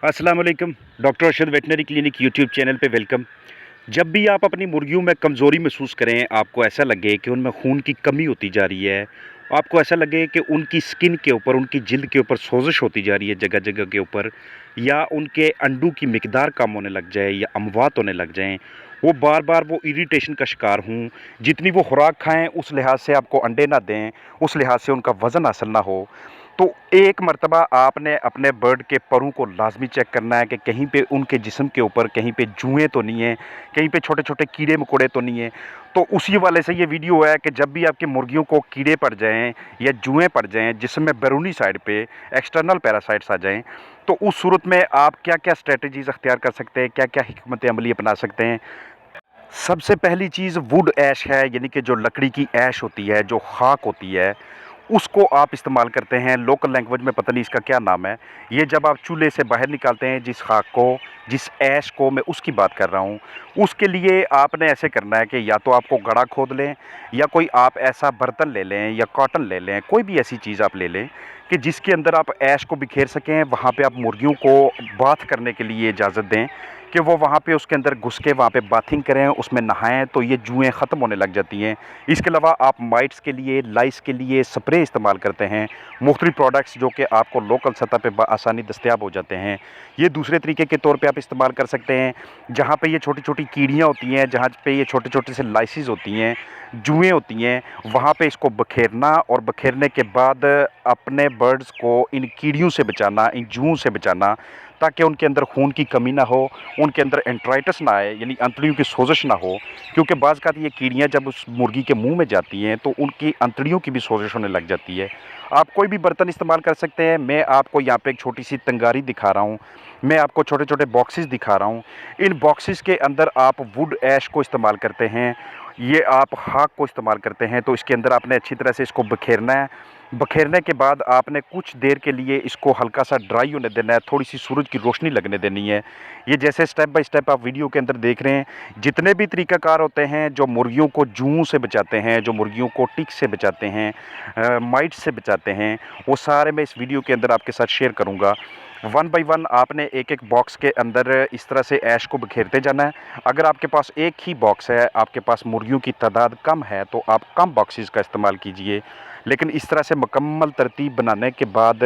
अस्सलाम वालेकुम। Doctor Arshad veterinary clinic YouTube channel पे वेलकम। जब भी आप अपनी मुर्गियों में कमज़ोरी महसूस करें, आपको ऐसा लगे कि उनमें खून की कमी होती जा रही है, आपको ऐसा लगे कि उनकी स्किन के ऊपर, उनकी जिल्द के ऊपर सोजिश होती जा रही है जगह जगह के ऊपर, या उनके अंडों की मिकदार कम होने लग जाए या अमवात होने लग जाएं, वो बार बार वो इरिटेशन का शिकार हों, जितनी वो खुराक खाएं उस लिहाज से आपको अंडे ना दें, उस लिहाज से उनका वज़न हासिल ना हो, तो एक मर्तबा आपने अपने बर्ड के परों को लाजमी चेक करना है कि कहीं पे उनके जिस्म के ऊपर कहीं पे जुएँ तो नहीं हैं, कहीं पे छोटे छोटे कीड़े मकोड़े तो नहीं हैं। तो उसी वाले से ये वीडियो है कि जब भी आपकी मुर्गियों को कीड़े पड़ जाएं या जुएँ पड़ जाएं जिसम में बैरूनी साइड पे एक्सटर्नल पैरासाइट्स आ जाएं, तो उस सूरत में आप क्या क्या स्ट्रेटजीज अख्तियार कर सकते हैं, क्या क्या हिकमत अमली अपना सकते हैं। सबसे पहली चीज़ वुड ऐश है, यानी कि जो लकड़ी की ऐश होती है, जो खाक होती है, उसको आप इस्तेमाल करते हैं। लोकल लैंग्वेज में पता नहीं इसका क्या नाम है। ये जब आप चूल्हे से बाहर निकालते हैं जिस खाक को, जिस ऐश को, मैं उसकी बात कर रहा हूँ। उसके लिए आपने ऐसे करना है कि या तो आपको गड्ढा खोद लें, या कोई आप ऐसा बर्तन ले लें या कॉटन ले लें, कोई भी ऐसी चीज़ आप ले लें कि जिसके अंदर आप ऐश को बिखेर सकें। वहाँ पे आप मुर्गियों को बाथ करने के लिए इजाज़त दें कि वो वहाँ पे उसके अंदर घुस के वहाँ पे बाथिंग करें, उसमें नहाएं, तो ये जुएँ ख़त्म होने लग जाती हैं। इसके अलावा आप माइट्स के लिए, लाइस के लिए स्प्रे इस्तेमाल करते हैं, मुख्तलिफ प्रोडक्ट्स जो कि आपको लोकल सतह पे आसानी दस्तयाब हो जाते हैं। ये दूसरे तरीके के तौर पे आप इस्तेमाल कर सकते हैं। जहाँ पे ये छोटी छोटी कीड़ियाँ होती हैं, जहाँ पे ये छोटे छोटे से लाइसिस होती हैं, जुएँ होती हैं, वहाँ पे इसको बखेरना, और बखेरने के बाद अपने बर्ड्स को इन कीड़ियों से बचाना, इन जुओं से बचाना, ताकि उनके अंदर खून की कमी ना हो, उनके अंदर एंट्राइटिस ना आए, यानी अंतड़ियों की सोजिश ना हो। क्योंकि बाज़ का ये कीड़ियाँ जब उस मुर्गी के मुंह में जाती हैं तो उनकी अंतड़ियों की भी सोजिश होने लग जाती है। आप कोई भी बर्तन इस्तेमाल कर सकते हैं। मैं आपको यहाँ पे एक छोटी सी तंगारी दिखा रहा हूँ, मैं आपको छोटे छोटे बॉक्सेस दिखा रहा हूँ। इन बॉक्सेस के अंदर आप वुड ऐश को इस्तेमाल करते हैं, ये आप खाक को इस्तेमाल करते हैं। तो इसके अंदर आपने अच्छी तरह से इसको बखेरना है। बखेरने के बाद आपने कुछ देर के लिए इसको हल्का सा ड्राई होने देना है, थोड़ी सी सूरज की रोशनी लगने देनी है। ये जैसे स्टेप बाय स्टेप आप वीडियो के अंदर देख रहे हैं, जितने भी तरीक़ाकार होते हैं जो मुर्गियों को जुओं से बचाते हैं, जो मुर्गियों को टिक से बचाते हैं, माइट से बचाते हैं, वो सारे मैं इस वीडियो के अंदर आपके साथ शेयर करूँगा। वन बाय वन आपने एक एक बॉक्स के अंदर इस तरह से ऐश को बखेरते जाना है। अगर आपके पास एक ही बॉक्स है, आपके पास मुर्गियों की तादाद कम है, तो आप कम बॉक्सेस का इस्तेमाल कीजिए। लेकिन इस तरह से मुकम्मल तरतीब बनाने के बाद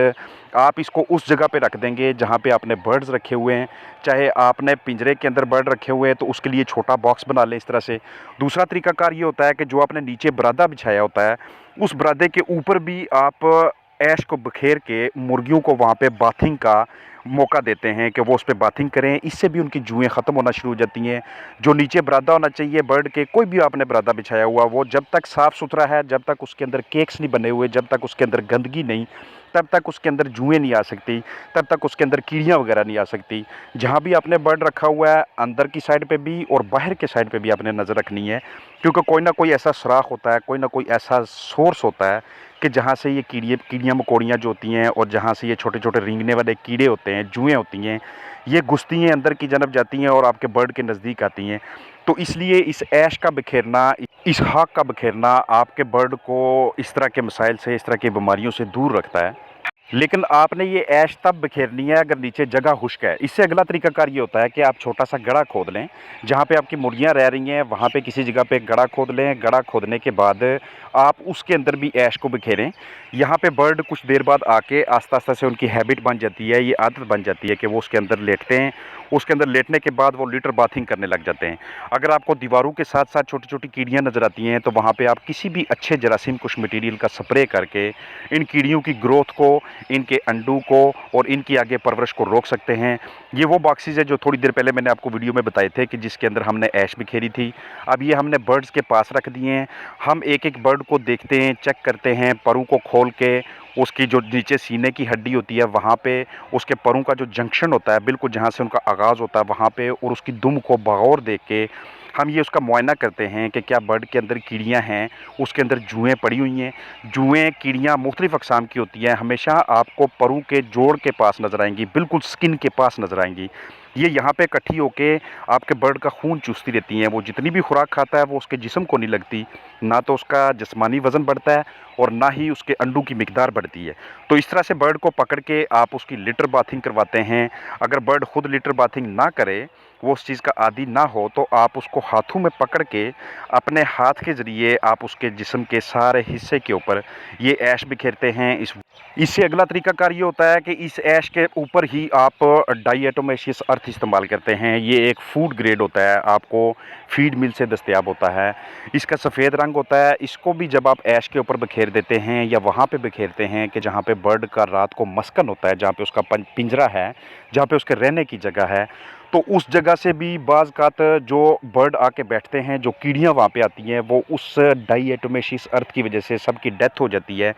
आप इसको उस जगह पे रख देंगे जहाँ पे आपने बर्ड्स रखे हुए हैं। चाहे आपने पिंजरे के अंदर बर्ड रखे हुए हैं तो उसके लिए छोटा बॉक्स बना लें इस तरह से। दूसरा तरीकाकार ये होता है कि जो आपने नीचे बरादा बिछाया होता है, उस बरादे के ऊपर भी आप ऐश को बखेर के मुर्गियों को वहाँ पे बाथिंग का मौका देते हैं कि वो उस पे बाथिंग करें। इससे भी उनकी जुएँ ख़त्म होना शुरू हो जाती हैं। जो नीचे बरादा होना चाहिए बर्ड के, कोई भी आपने बरादा बिछाया हुआ, वो जब तक साफ़ सुथरा है, जब तक उसके अंदर केक्स नहीं बने हुए, जब तक उसके अंदर गंदगी नहीं, तब तक उसके अंदर जुएँ नहीं आ सकती, तब तक उसके अंदर कीड़ियाँ वगैरह नहीं आ सकती। जहाँ भी आपने बर्ड रखा हुआ है, अंदर की साइड पे भी और बाहर के साइड पे भी आपने नज़र रखनी है, क्योंकि कोई ना कोई ऐसा सुराख होता है, कोई ना कोई ऐसा सोर्स होता है कि जहाँ से ये कीड़ियाँ मकोड़ियाँ जो होती हैं, और जहाँ से ये छोटे छोटे रेंगने वाले कीड़े होते हैं, जुएँ होती हैं, ये घुसती हैं, अंदर की जानब जाती हैं और आपके बर्ड के नज़दीक आती हैं। तो इसलिए इस ऐश का बिखेरना, इस खाक का बिखेरना आपके बर्ड को इस तरह के मसाइल से, इस तरह की बीमारियों से दूर रखता है। लेकिन आपने ये ऐश तब बिखेरनी है अगर नीचे जगह खुश्क है। इससे अगला तरीकाकार ये होता है कि आप छोटा सा गड्ढा खोद लें, जहाँ पे आपकी मुर्गियाँ रह रही हैं वहाँ पे किसी जगह पे गड्ढा खोद लें। गड्ढा खोदने के बाद आप उसके अंदर भी ऐश को बिखेरें। यहाँ पे बर्ड कुछ देर बाद आके आस्ता आस्ता से उनकी हैबिट बन जाती है, ये आदत बन जाती है कि वो उसके अंदर लेटते हैं। उसके अंदर लेटने के बाद वो लिटर बाथिंग करने लग जाते हैं। अगर आपको दीवारों के साथ साथ छोटी छोटी कीड़ियाँ नज़र आती हैं, तो वहाँ पे आप किसी भी अच्छे जरासीम कुश मटीरियल का स्प्रे करके इन कीड़ियों की ग्रोथ को, इनके अंडों को और इनकी आगे परवरिश को रोक सकते हैं। ये वो बॉक्सेस है जो थोड़ी देर पहले मैंने आपको वीडियो में बताए थे कि जिसके अंदर हमने ऐश बिखेरी थी। अब ये हमने बर्ड्स के पास रख दिए हैं। हम एक एक बर्ड को देखते हैं, चेक करते हैं, परों को खोल के उसकी जो नीचे सीने की हड्डी होती है वहाँ पे, उसके परों का जो जंक्शन होता है बिल्कुल जहाँ से उनका आगाज़ होता है वहाँ पे, और उसकी दुम को बगौर देख के हम ये उसका मुआयना करते हैं कि क्या बर्ड के अंदर कीड़ियाँ हैं, उसके अंदर जुएँ पड़ी हुई हैं। जुएँ, कीड़ियाँ मुख्तलिफ़ अक़साम की होती हैं। हमेशा आपको परों के जोड़ के पास नज़र आएँगी, बिल्कुल स्किन के पास नज़र आएँगी। ये यहाँ पे इकट्ठी होके आपके बर्ड का खून चूसती रहती हैं। वो जितनी भी खुराक खाता है वो उसके जिस्म को नहीं लगती, ना तो उसका जिस्मानी वज़न बढ़ता है और ना ही उसके अंडों की मिकदार बढ़ती है। तो इस तरह से बर्ड को पकड़ के आप उसकी लिटर बाथिंग करवाते हैं। अगर बर्ड खुद लिटर बाथिंग ना करे, वो उस चीज़ का आदी ना हो, तो आप उसको हाथों में पकड़ के अपने हाथ के ज़रिए आप उसके जिस्म के सारे हिस्से के ऊपर ये ऐश बिखेरते हैं। इससे अगला तरीकाकार ये होता है कि इस ऐश के ऊपर ही आप डाइएटोमेशियस अर्थ इस्तेमाल करते हैं। ये एक फूड ग्रेड होता है, आपको फीड मिल से दस्तयाब होता है। इसका सफ़ेद रंग होता है। इसको भी जब आप ऐश के ऊपर बिखेर देते हैं या वहाँ पे बिखेरते हैं कि जहाँ पे बर्ड का रात को मस्कन होता है, जहाँ पे उसका पिंजरा है, जहाँ पे उसके रहने की जगह है, तो उस जगह से भी बाज़-औक़ात जो बर्ड आके बैठते हैं, जो कीड़ियाँ वहाँ पे आती हैं, वो उस डाइएटोमेशियस अर्थ की वजह से सबकी डेथ हो जाती है।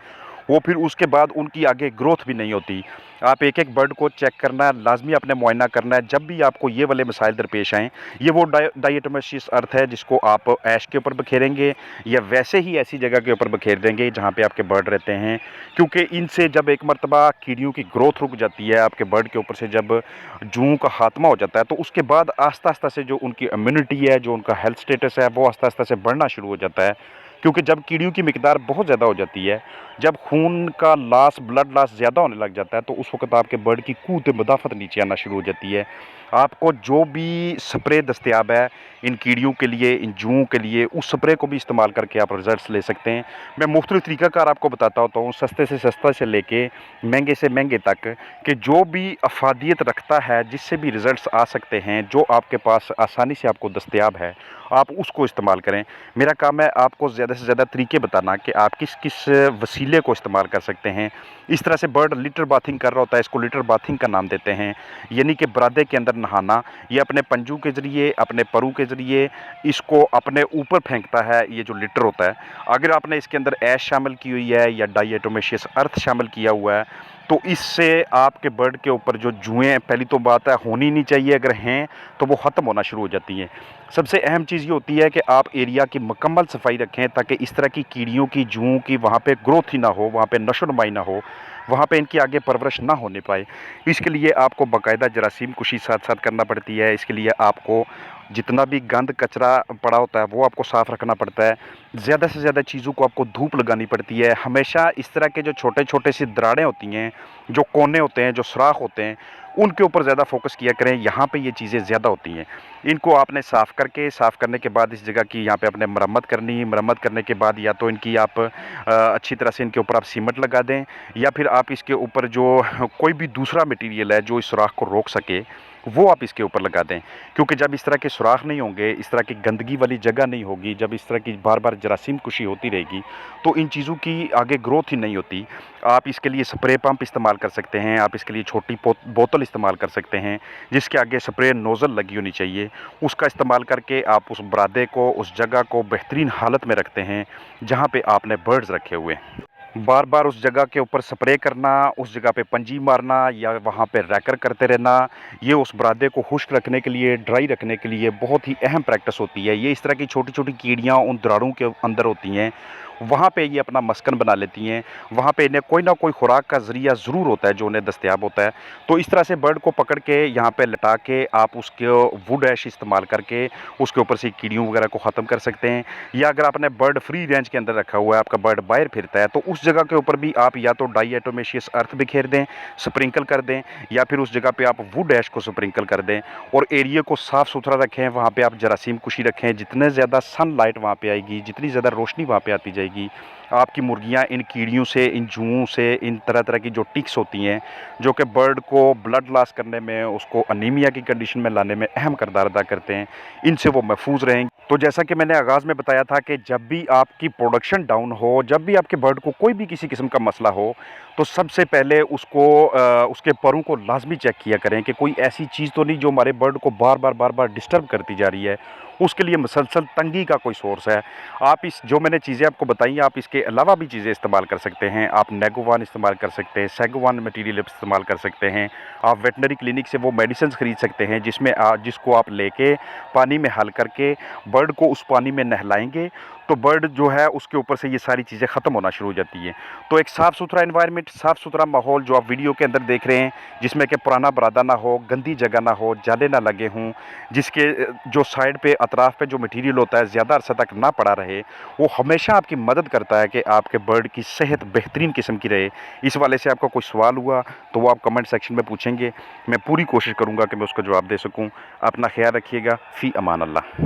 वो फिर उसके बाद उनकी आगे ग्रोथ भी नहीं होती। आप एक-एक बर्ड को चेक करना, लाज़मी आपने मुआयना करना है। जब भी आपको ये वाले मसाइल दरपेश आएँ, ये वो डाइएटोमेशियस अर्थ है जिसको आप ऐश के ऊपर बिखेरेंगे या वैसे ही ऐसी जगह के ऊपर बिखेर देंगे जहाँ पे आपके बर्ड रहते हैं। क्योंकि इनसे जब एक मर्तबा कीड़ियों की ग्रोथ रुक जाती है, आपके बर्ड के ऊपर से जब जूं का खात्मा हो जाता है, तो उसके बाद आस्ता-आस्ता से जो उनकी इम्यूनिटी है, जो उनका हेल्थ स्टेटस है, वो आस्ता-आस्ता से बढ़ना शुरू हो जाता है। क्योंकि जब कीड़ियों की मिकदार बहुत ज़्यादा हो जाती है, जब खून का लॉस, ब्लड लॉस ज़्यादा होने लग जाता है, तो उस वक़्त आपके बर्ड की क़ुव्वत मुदाफ़अत नीचे आना शुरू हो जाती है। आपको जो भी स्प्रे दस्तयाब है इन कीड़ियों के लिए, इन जुओं के लिए, उस स्प्रे को भी इस्तेमाल करके आप रिज़ल्ट्स ले सकते हैं। मैं मुख्तलिफ़ तरीक़ाकार आपको बताता होता हूँ, सस्ते से सस्ता से लेके महंगे से महंगे तक, कि जो भी अफ़ादियत रखता है, जिससे भी रिज़ल्ट्स आ सकते हैं, जो आपके पास आसानी से आपको दस्तयाब है, आप उसको इस्तेमाल करें। मेरा काम है आपको ज़्यादा से ज़्यादा तरीके बताना कि आप किस-किस वसीले को इस्तेमाल कर सकते हैं। इस तरह से बर्ड लिटर बाथिंग कर रहा होता है, इसको लिटर बाथिंग का नाम देते हैं। यानी कि बरादे के अंदर नहाना, ये अपने पंजों के ज़रिए, अपने परों के ज़रिए इसको अपने ऊपर फेंकता है, ये जो लिटर होता है। अगर आपने इसके अंदर ऐश शामिल की हुई है या डाइएटोमेशियस अर्थ शामिल किया हुआ है, तो इससे आपके बर्ड के ऊपर जो जुएँ, पहली तो बात है होनी नहीं चाहिए, अगर हैं तो वो ख़त्म होना शुरू हो जाती हैं। सबसे अहम चीज़ ये होती है कि आप एरिया की मुकम्मल सफाई रखें, ताकि इस तरह की कीड़ियों की, जुओं की वहाँ पे ग्रोथ ही ना हो, वहाँ पे नशो-नुमाई ना हो, वहाँ पे इनकी आगे परवरिश ना होने पाए। इसके लिए आपको बाकायदा जरासीम कुशी साथ-साथ करना पड़ती है। इसके लिए आपको जितना भी गंद कचरा पड़ा होता है वो आपको साफ़ रखना पड़ता है। ज़्यादा से ज़्यादा चीज़ों को आपको धूप लगानी पड़ती है। हमेशा इस तरह के जो छोटे-छोटे सी दरारें होती हैं, जो कोने होते हैं, जो सुराख होते हैं, उनके ऊपर ज़्यादा फ़ोकस किया करें। यहाँ पे ये चीज़ें ज़्यादा होती हैं। इनको आपने साफ़ करने के बाद इस जगह की यहाँ पे आपने मरम्मत करनी है। मरम्मत करने के बाद या तो इनकी आप अच्छी तरह से इनके ऊपर आप सीमेंट लगा दें, या फिर आप इसके ऊपर जो कोई भी दूसरा मटीरियल है जो इस सुराख को रोक सके, वो आप इसके ऊपर लगा दें। क्योंकि जब इस तरह के सुराख नहीं होंगे, इस तरह की गंदगी वाली जगह नहीं होगी, जब इस तरह की बार-बार जरासीम कुशी होती रहेगी, तो इन चीज़ों की आगे ग्रोथ ही नहीं होती। आप इसके लिए स्प्रे पंप इस्तेमाल कर सकते हैं, आप इसके लिए छोटी बोतल इस्तेमाल कर सकते हैं, जिसके आगे स्प्रे नोज़ल लगी होनी चाहिए। उसका इस्तेमाल करके आप उस बरादे को, उस जगह को बेहतरीन हालत में रखते हैं, जहाँ पे आपने बर्ड्स रखे हुए हैं। बार-बार उस जगह के ऊपर स्प्रे करना, उस जगह पे पंजी मारना या वहाँ पे रैकर करते रहना, ये उस बरादे को खुश्क रखने के लिए, ड्राई रखने के लिए बहुत ही अहम प्रैक्टिस होती है। ये इस तरह की छोटी-छोटी कीड़ियाँ उन दरारों के अंदर होती हैं, वहाँ पे ये अपना मस्कन बना लेती हैं। वहाँ पे इन्हें कोई ना कोई खुराक का ज़रिया ज़रूर होता है जो उन्हें दस्तयाब होता है। तो इस तरह से बर्ड को पकड़ के यहाँ पे लटा के आप उसको वुड ऐश इस्तेमाल करके उसके ऊपर से कीड़ियों वगैरह को ख़त्म कर सकते हैं। या अगर आपने बर्ड फ्री रेंज के अंदर रखा हुआ है, आपका बर्ड बाहर फिरता है, तो उस जगह के ऊपर भी आप या तो डाइएटोमेशियस अर्थ बिखेर दें, स्प्रिंकल कर दें, या फिर उस जगह पे आप वुड ऐश को स्प्रिंकल कर दें और एरिया को साफ़ सुथरा रखें। वहाँ पे आप जरासीम कुशी रखें। जितने ज़्यादा सनलाइट वहाँ पे आएगी, जितनी ज़्यादा रोशनी वहाँ पे आती जाएगी, आपकी मुर्गियाँ इन कीड़ियों से, इन जुओं से, इन तरह-तरह की जो टिक्स होती हैं, जो कि बर्ड को ब्लड लॉस करने में, उसको अनीमिया की कंडीशन में लाने में अहम किरदार अदा करते हैं, इनसे वो महफूज़ रहेंगे। तो जैसा कि मैंने आगाज़ में बताया था कि जब भी आपकी प्रोडक्शन डाउन हो, जब भी आपके बर्ड को कोई भी किसी किस्म का मसला हो, तो सबसे पहले उसको उसके परों को लाज़मी चेक किया करें कि कोई ऐसी चीज़ तो नहीं जो हमारे बर्ड को बार-बार डिस्टर्ब करती जा रही है। उसके लिए मुसलसल तंगी का कोई सोर्स है। आप इस जो मैंने चीज़ें आपको बताई, आप इसके अलावा भी चीज़ें इस्तेमाल कर सकते हैं। आप नेगोवान इस्तेमाल कर सकते हैं, सैगोवान मटीरियल इस्तेमाल कर सकते हैं। आप वेटनरी क्लिनिक से वो मेडिसिन ख़रीद सकते हैं जिसमें जिसको आप लेके पानी में हल करके बर्ड को उस पानी में नहलाएँगे, तो बर्ड जो है उसके ऊपर से ये सारी चीज़ें ख़त्म होना शुरू हो जाती है। तो एक साफ़ सुथरा एनवायरनमेंट, साफ़ सुथरा माहौल जो आप वीडियो के अंदर देख रहे हैं, जिसमें कि पुराना बरादा ना हो, गंदी जगह ना हो, जाले ना लगे हों, जिसके जो साइड पे अतराफ़ पे जो मटीरियल होता है ज़्यादा अरसा तक ना पड़ा रहे, वो हमेशा आपकी मदद करता है कि आपके बर्ड की सेहत बेहतरीन किस्म की रहे। इस वाले से आपका कोई सवाल हुआ तो वो आप कमेंट सेक्शन में पूछेंगे, मैं पूरी कोशिश करूँगा कि मैं उसका जवाब दे सकूँ। अपना ख्याल रखिएगा। फ़ी अमान अल्लाह।